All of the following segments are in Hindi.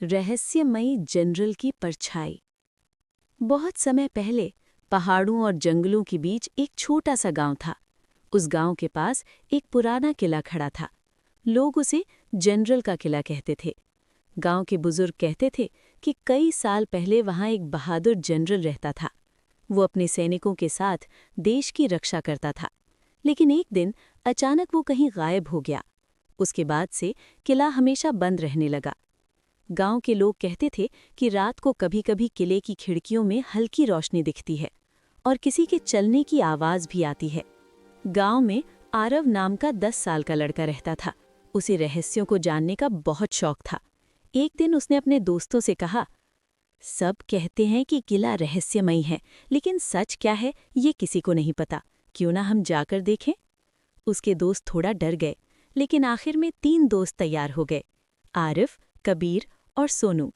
रहस्यमयी जनरल की परछाई। बहुत समय पहले पहाड़ों और जंगलों के बीच एक छोटा सा गांव था। उस गांव के पास एक पुराना किला खड़ा था। लोग उसे जनरल का किला कहते थे। गांव के बुजुर्ग कहते थे कि कई साल पहले वहां एक बहादुर जनरल रहता था। वो अपने सैनिकों के साथ देश की रक्षा करता था। लेकिन एक दिन अचानक वो कहीं गायब हो गया। उसके बाद से किला हमेशा बंद रहने लगा। गांव के लोग कहते थे कि रात को कभी-कभी किले की खिड़कियों में हल्की रोशनी दिखती है और किसी के चलने की आवाज भी आती है। गांव में आरव नाम का 10 साल का लड़का रहता था। उसे रहस्यों को जानने का बहुत शौक था। एक दिन उसने अपने दोस्तों से कहा, सब कहते हैं कि किला रहस्यमयी है, लेकिन सच क्या है ये किसी को नहीं पता। क्यों ना हम जाकर देखें? उसके दोस्त थोड़ा डर गए, लेकिन आखिर में 3 दोस्त तैयार हो गए, आरिफ, कबीर और सोनू।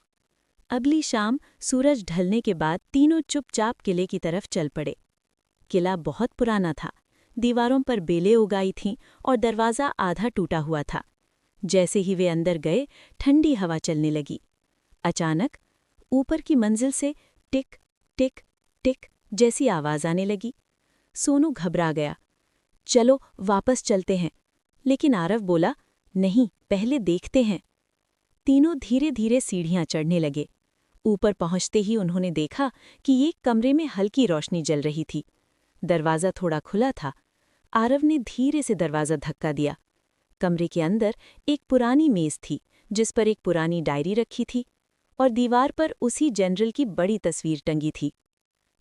अगली शाम सूरज ढलने के बाद तीनों चुपचाप किले की तरफ चल पड़े। किला बहुत पुराना था। दीवारों पर बेलें उगाई थीं और दरवाज़ा आधा टूटा हुआ था। जैसे ही वे अंदर गए, ठंडी हवा चलने लगी। अचानक ऊपर की मंजिल से टिक टिक टिक जैसी आवाज़ आने लगी। सोनू घबरा गया। चलो वापस चलते हैं। लेकिन आरव बोला, नहीं, पहले देखते हैं। तीनों धीरे धीरे सीढ़ियां चढ़ने लगे। ऊपर पहुंचते ही उन्होंने देखा कि एक कमरे में हल्की रोशनी जल रही थी। दरवाज़ा थोड़ा खुला था। आरव ने धीरे से दरवाज़ा धक्का दिया। कमरे के अंदर एक पुरानी मेज़ थी, जिस पर एक पुरानी डायरी रखी थी और दीवार पर उसी जनरल की बड़ी तस्वीर टंगी थी।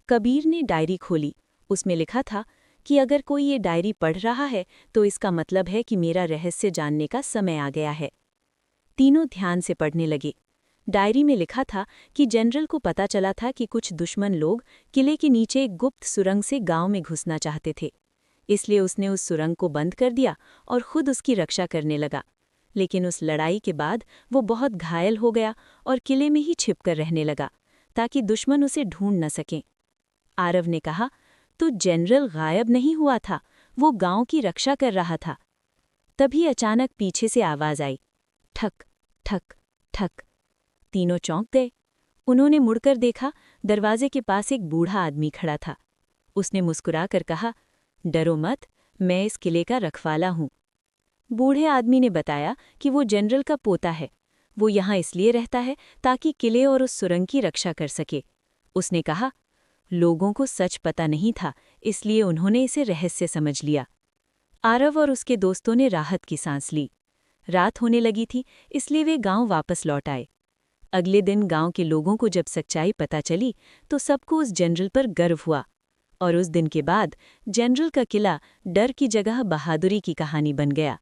कबीर ने डायरी खोली। उसमें लिखा था कि अगर कोई ये डायरी पढ़ रहा है तो इसका मतलब है कि मेरा रहस्य जानने का समय आ गया है। तीनों ध्यान से पढ़ने लगे। डायरी में लिखा था कि जनरल को पता चला था कि कुछ दुश्मन लोग किले के नीचे एक गुप्त सुरंग से गांव में घुसना चाहते थे। इसलिए उसने उस सुरंग को बंद कर दिया और खुद उसकी रक्षा करने लगा। लेकिन उस लड़ाई के बाद वो बहुत घायल हो गया और किले में ही छिपकर रहने लगा, ताकि दुश्मन उसे ढूंढ न सकें। आरव ने कहा, तो जनरल गायब नहीं हुआ था, वो गांव की रक्षा कर रहा था। तभी अचानक पीछे से आवाज आई, ठक ठक ठक। तीनों चौंक गए। उन्होंने मुड़कर देखा, दरवाजे के पास एक बूढ़ा आदमी खड़ा था। उसने मुस्कुराकर कहा, डरो मत, मैं इस किले का रखवाला हूं। बूढ़े आदमी ने बताया कि वो जनरल का पोता है। वो यहाँ इसलिए रहता है ताकि किले और उस सुरंग की रक्षा कर सके। उसने कहा, लोगों को सच पता नहीं था, इसलिए उन्होंने इसे रहस्य समझ लिया। आरव और उसके दोस्तों ने राहत की सांस ली। रात होने लगी थी, इसलिए वे गांव वापस लौट आए। अगले दिन गांव के लोगों को जब सच्चाई पता चली तो सबको उस जनरल पर गर्व हुआ और उस दिन के बाद जनरल का किला डर की जगह बहादुरी की कहानी बन गया।